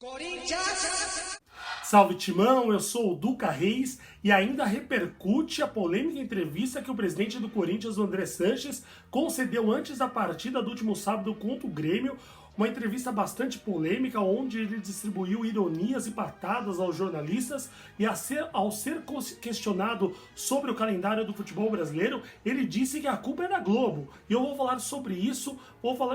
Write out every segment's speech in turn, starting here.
Corinthians! Salve Timão, eu sou o Duca Reis e ainda repercute a polêmica entrevista que o presidente do Corinthians, o André Sanches, concedeu antes da partida do último sábado contra o Grêmio. Uma entrevista bastante polêmica, onde ele distribuiu ironias e patadas aos jornalistas e ao ser questionado sobre o calendário do futebol brasileiro, ele disse que a culpa é da Globo. E eu vou falar sobre isso,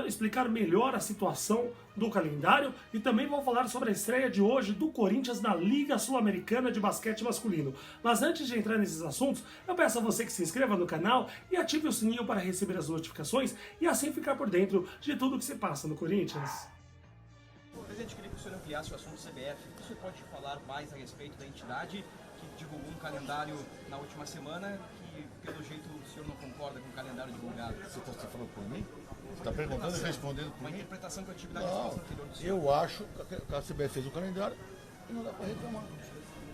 explicar melhor a situação do calendário e também vou falar sobre a estreia de hoje do Corinthians na Liga Sul-Americana de Basquete Masculino. Mas antes de entrar nesses assuntos, eu peço a você que se inscreva no canal e ative o sininho para receber as notificações e assim ficar por dentro de tudo que se passa no Corinthians. Presidente, queria que o senhor ampliasse o assunto do CBF. O senhor pode falar mais a respeito da entidade que divulgou um calendário na última semana, que pelo jeito o senhor não concorda com o calendário divulgado? Você está falando por mim? Você está perguntando e respondendo por Uma mim? interpretação que eu tive da resposta anterior do senhor. Eu acho que a CBF fez o calendário e não dá para reclamar.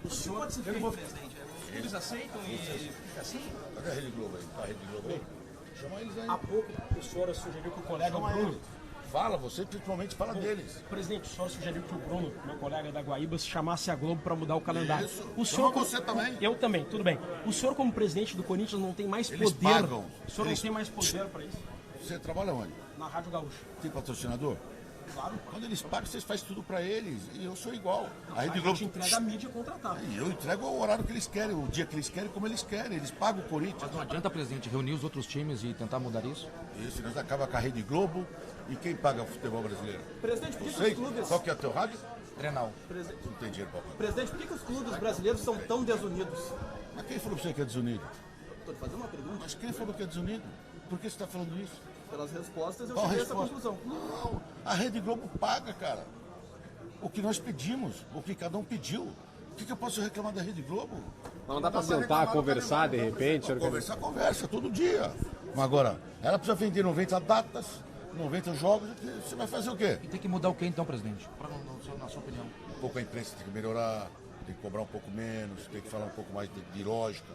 O senhor pode ser feito, presidente. Os clubes aceitam e fica assim? Cadê a Rede Globo aí? Tá a Rede Globo aí? Chama eles aí. Há pouco o senhor sugeriu que o colega Chama Bruno... eles. Fala, você principalmente fala deles. Presidente, o senhor sugeriu que o Bruno, meu colega da Guaíba, chamasse a Globo para mudar o calendário. Isso. O senhor, Chama você também. Eu também, tudo bem. O senhor, como presidente do Corinthians, não tem mais Eles poder. pagam. O senhor Eles- não tem mais poder para isso. Você trabalha onde? Na Rádio Gaúcha. Tem patrocinador? Claro. Quando eles pagam, vocês fazem tudo para eles. E eu sou igual. A A Rede gente Globo. entrega a mídia contratada. E eu entrego o horário que eles querem, o dia que eles querem, como eles querem. Eles pagam o Corinthians. Mas não adianta, presidente, reunir os outros times e tentar mudar isso? Isso, nós acabamos com a Rede Globo. E quem paga o futebol brasileiro? Presidente, por que, que Sei. os clubes... Qual que é o teu rádio? Trenal. Não tem dinheiro para pagar. Presidente, por que, que os clubes brasileiros são tão desunidos? Mas quem falou pra você que é desunido? Estou te fazendo uma pergunta. Mas quem falou que é desunido? Por que você está falando isso? Pelas respostas, eu Qual a cheguei a essa resposta? conclusão. Não, a Rede Globo paga, cara. O que nós pedimos, o que cada um pediu. O que eu posso reclamar da Rede Globo? Não dá pra Não dá sentar, reclamar do conversar de calendário, repente? não. Conversar, conversa, todo dia. Mas agora, ela precisa vender 90 datas, 90 jogos, você vai fazer o quê? E tem que mudar o que então, presidente? Na sua opinião. Um pouco a imprensa tem que melhorar, tem que cobrar um pouco menos, tem que falar um pouco mais de lógica.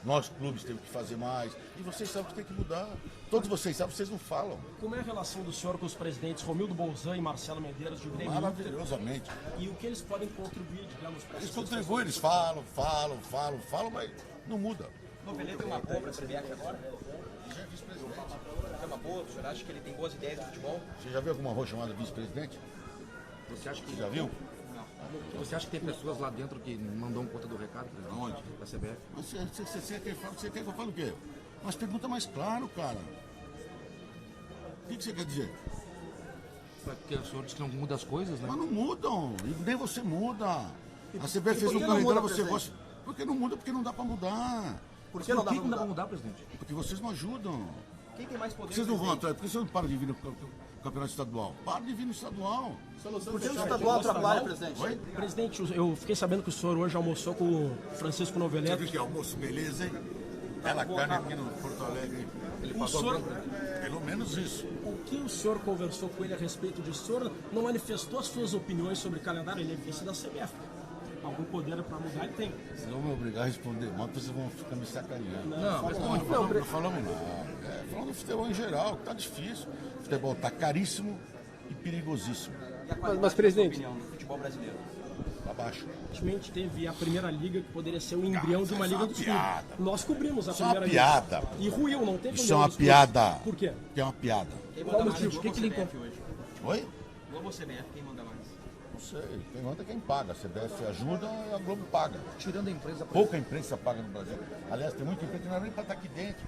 Nós, clubes, temos que fazer mais. E vocês sabem que tem que mudar. Todos vocês sabem, vocês não falam. Como é a relação do senhor com os presidentes Romildo Bolzan e Marcelo Medeiros de Grêmio Inter? Maravilhosamente. E o que eles podem contribuir, digamos, para Eles essas contribuem, eles falam, mas não muda. Novelê tem uma boa para a CBF agora? Tem uma boa? O senhor acha que ele tem boas ideias de futebol? Você já viu alguma rua chamada vice-presidente? Você acha que Você já viu? Você acha que tem pessoas lá dentro que não dão conta do recado, presidente? Aonde? Da CBF? Mas você quer que eu fale o quê? Mas pergunta mais claro, cara. O que você quer dizer? Porque o senhor diz que não muda as coisas, né? Mas não mudam, e nem você muda. A CBF fez por um que não calendário, muda, você presidente? gosta. Porque não muda, porque não dá pra mudar. Por que não Por dá que pra não dá pra mudar? mudar, presidente? Porque vocês não ajudam. Quem tem mais poder? Vocês não vão presidente? atrás, por que vocês não param de vir no campeonato estadual? Para de vir no estadual. Por que o estadual atrapalha, presidente? Oi? Presidente, eu fiquei sabendo que o senhor hoje almoçou com o Francisco Você Noveletto. viu que almoço, beleza, hein? Bela carne aqui no Porto Alegre. Ele O pagou senhor- pelo menos isso. O que o senhor conversou com ele a respeito disso? O senhor não manifestou as suas opiniões sobre o calendário? Ele é vice da CBF. Algum poder para mudar ele tem. Vocês vão me obrigar a responder, mas vocês vão ficar me sacaneando. Não, responde. Não falamos nada. Falando do futebol em geral, que tá difícil. O futebol tá caríssimo e perigosíssimo. E a qualidade, Mas, presidente- na sua opinião, do futebol brasileiro? Tá baixo. Recentemente teve a primeira liga, que poderia ser o embrião de uma isso é liga uma dos piada. clubes. Nós cobrimos a Isso é uma primeira piada. liga. E ruiu, não teve Isso é uma dos clubes. piada. Por quê? Que é uma piada. Quem manda mais? motivo? Globo O que ou que ele CBF hoje? Oi? Globo ou CBF, quem manda mais? Não sei. Quem manda é quem paga. A CBF ajuda, a Globo paga. Tirando a empresa, Pouca imprensa paga no Brasil. Aliás, tem muita imprensa que não é nem para estar aqui dentro.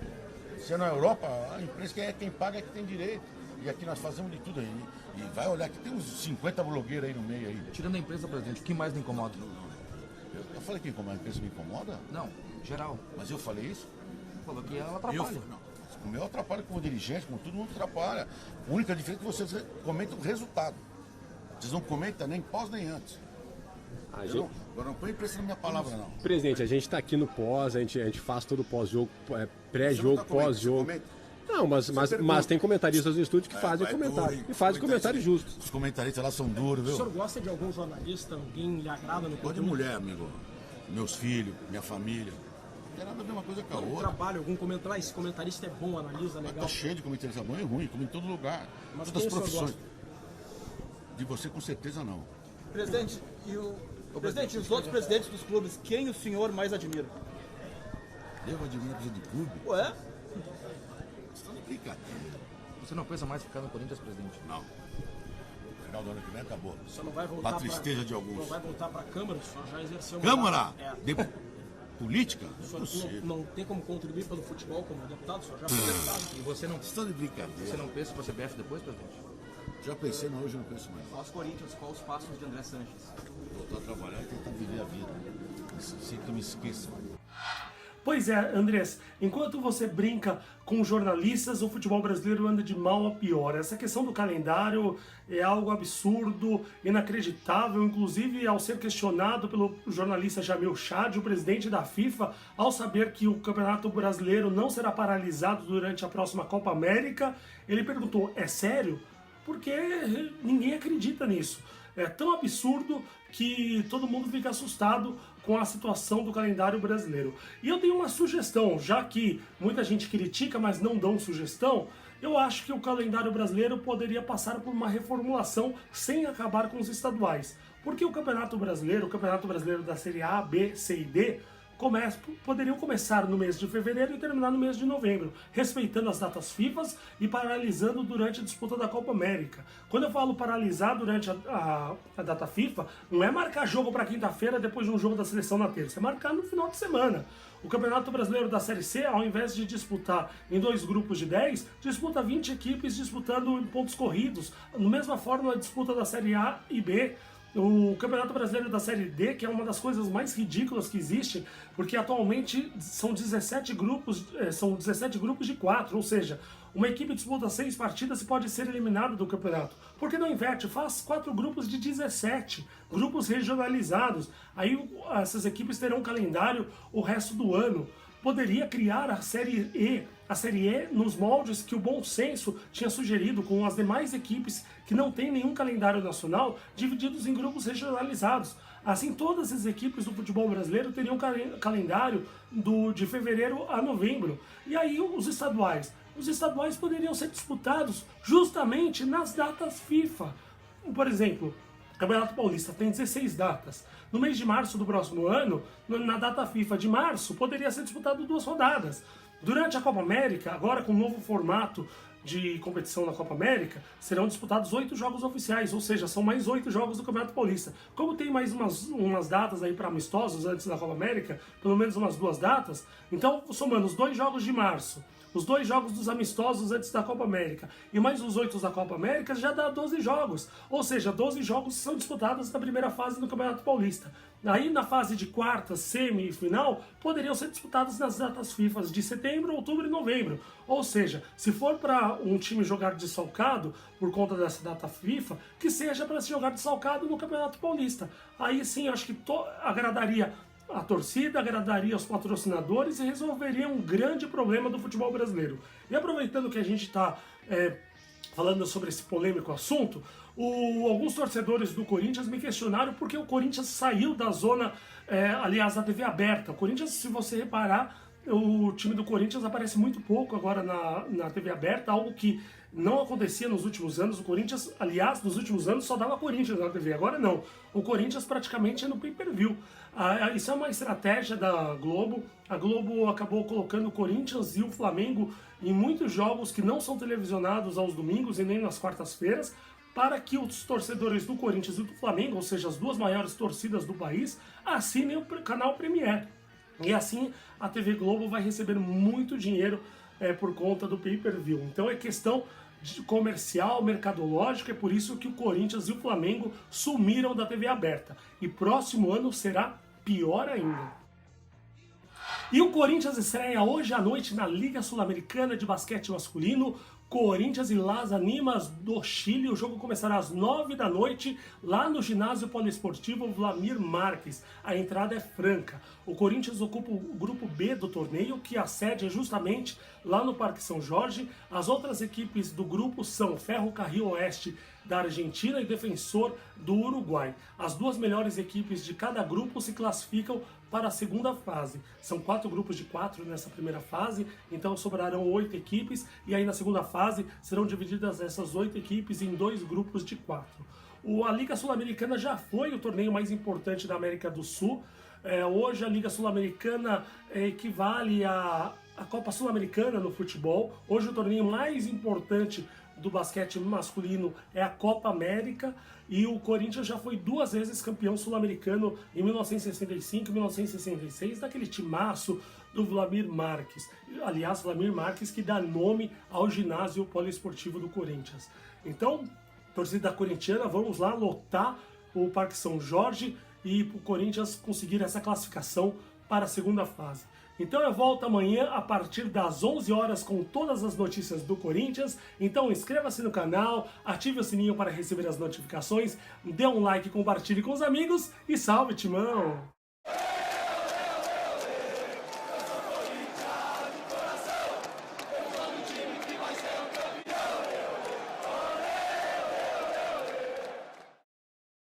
Se é na Europa, a imprensa quem paga é que tem direito. E aqui nós fazemos de tudo aí. E vai olhar que tem uns 50 blogueiros aí no meio aí. tirando a empresa, presidente, o que mais lhe incomoda? Eu falei que a imprensa me incomoda, Não, geral. mas eu falei isso. Falou que ela atrapalha. Não, o meu atrapalha como dirigente, como todo mundo atrapalha. A única diferença é que vocês comentam o resultado. Vocês não comentam nem pós nem antes. A Eu gente- não, agora não põe pressa na minha palavra, não. Presidente, a gente tá aqui no pós, a gente faz todo pós-jogo, Você não pré-jogo, tá comentando, pós-jogo. você comenta? Não, mas pergunta. tem comentaristas no estúdio que fazem É comentário. duro, hein? E fazem comentários justos. Os comentaristas lá são duros, O senhor viu? gosta de algum jornalista? Alguém lhe agrada no Gosto de mulher, amigo. Meus filhos, minha família. Não tem nada a ver uma coisa com a No outra. trabalho, algum comentário? Esse comentarista é bom, analisa, Mas legal. tá cheio de comentarista bom e ruim, como em todo lugar. Mas Todas as quem o senhor profissões. De você com certeza não. Presidente, presidente, e os outros presidentes dos clubes, quem o senhor mais admira? Eu admiro a presidente do clube. Ué? Estão de brincadeira. Você não pensa mais ficar no Corinthians, presidente? Não. Final do ano que vem acabou. Você não vai voltar Pra tristeza de alguns. Não vai voltar para a Câmara, o senhor já exerceu... Câmara? É. De política? O senhor Possível. não tem como contribuir pelo futebol como deputado, o senhor já foi deputado. E você Estão de brincadeira. não pensa para a CBF depois, presidente? Já pensei, mas hoje eu não penso mais. Aos Corinthians, quais os passos de André Sanches? Voltar a trabalhar e tentar viver a vida. Sem que me esqueça. Pois é, Andrés, enquanto você brinca com jornalistas, o futebol brasileiro anda de mal a pior. Essa questão do calendário é algo absurdo, inacreditável, inclusive ao ser questionado pelo jornalista Jamil Chad, o presidente da FIFA, ao saber que o Campeonato Brasileiro não será paralisado durante a próxima Copa América, ele perguntou, é sério? Porque ninguém acredita nisso. É tão absurdo que todo mundo fica assustado com a situação do calendário brasileiro. E eu tenho uma sugestão, já que muita gente critica, mas não dão sugestão, eu acho que o calendário brasileiro poderia passar por uma reformulação sem acabar com os estaduais. Porque o Campeonato Brasileiro da Série A, B, C e D, poderiam começar no mês de fevereiro e terminar no mês de novembro, respeitando as datas FIFA e paralisando durante a disputa da Copa América. Quando eu falo paralisar durante a data FIFA, não é marcar jogo para quinta-feira depois de um jogo da seleção na terça, é marcar no final de semana. O Campeonato Brasileiro da Série C, ao invés de disputar em 2 grupos de 10, disputa 20 equipes disputando em pontos corridos, da mesma forma a disputa da Série A e B. O Campeonato Brasileiro da Série D, que é uma das coisas mais ridículas que existe, porque atualmente são 17 grupos de 4, ou seja, uma equipe disputa 6 partidas e pode ser eliminada do campeonato. Por que não inverte? Faz 4 grupos de 17, grupos regionalizados. Aí essas equipes terão um calendário o resto do ano. Poderia criar a Série E nos moldes que o Bom Senso tinha sugerido, com as demais equipes que não têm nenhum calendário nacional, divididos em grupos regionalizados. Assim, todas as equipes do futebol brasileiro teriam calendário de fevereiro a novembro. E aí os estaduais poderiam ser disputados justamente nas datas FIFA. Por exemplo, o Campeonato Paulista tem 16 datas. No mês de março do próximo ano, na data FIFA de março, poderia ser disputado 2 rodadas. Durante a Copa América, agora com o novo formato de competição na Copa América, serão disputados 8 jogos oficiais, ou seja, são mais 8 jogos do Campeonato Paulista. Como tem mais umas datas aí para amistosos antes da Copa América, pelo menos umas 2 datas, então somando os 2 jogos de março, os 2 jogos dos amistosos antes da Copa América e mais os 8 da Copa América, já dá 12 jogos. Ou seja, 12 jogos são disputados na primeira fase do Campeonato Paulista. Aí na fase de quarta, semi e final, poderiam ser disputados nas datas FIFA de setembro, outubro e novembro. Ou seja, se for para um time jogar desfalcado por conta dessa data FIFA, que seja para se jogar desfalcado no Campeonato Paulista. Aí sim, acho que agradaria a torcida, agradaria os patrocinadores e resolveria um grande problema do futebol brasileiro. E aproveitando que a gente está falando sobre esse polêmico assunto, alguns torcedores do Corinthians me questionaram por que o Corinthians saiu da zona, aliás, da TV aberta. O Corinthians, se você reparar, o time do Corinthians aparece muito pouco agora na TV aberta, algo que não acontecia nos últimos anos. O Corinthians, aliás, nos últimos anos só dava Corinthians na TV, agora não. O Corinthians praticamente é no pay-per-view. Isso é uma estratégia da Globo. A Globo acabou colocando o Corinthians e o Flamengo em muitos jogos que não são televisionados aos domingos e nem nas quartas-feiras, para que os torcedores do Corinthians e do Flamengo, ou seja, as 2 maiores torcidas do país, assinem o canal Premier. E assim a TV Globo vai receber muito dinheiro por conta do pay-per-view. Então é questão de comercial, mercadológica, é por isso que o Corinthians e o Flamengo sumiram da TV aberta. E próximo ano será pior ainda. E o Corinthians estreia hoje à noite na Liga Sul-Americana de Basquete Masculino, Corinthians e Las Animas do Chile. O jogo começará às 9 da noite lá no ginásio poliesportivo Vladimir Marques. A entrada é franca. O Corinthians ocupa o grupo B do torneio, que a sede é justamente lá no Parque São Jorge. As outras equipes do grupo são Ferro Carril Oeste da Argentina e Defensor do Uruguai. As 2 melhores equipes de cada grupo se classificam para a segunda fase. São 4 grupos de 4 nessa primeira fase, então sobrarão 8 equipes, e aí na segunda fase serão divididas essas 8 equipes em 2 grupos de 4. A Liga Sul-Americana já foi o torneio mais importante da América do Sul. Hoje a Liga Sul-Americana equivale à Copa Sul-Americana no futebol. Hoje o torneio mais importante do basquete masculino é a Copa América, e o Corinthians já foi 2 vezes campeão sul-americano em 1965 e 1966, daquele timaço do Vladimir Marques. Aliás, Vladimir Marques que dá nome ao ginásio poliesportivo do Corinthians. Então, torcida corintiana, vamos lá lotar o Parque São Jorge e o Corinthians conseguir essa classificação para a segunda fase. Então eu volto amanhã a partir das 11 horas com todas as notícias do Corinthians. Então inscreva-se no canal, ative o sininho para receber as notificações, dê um like, compartilhe com os amigos e salve, Timão!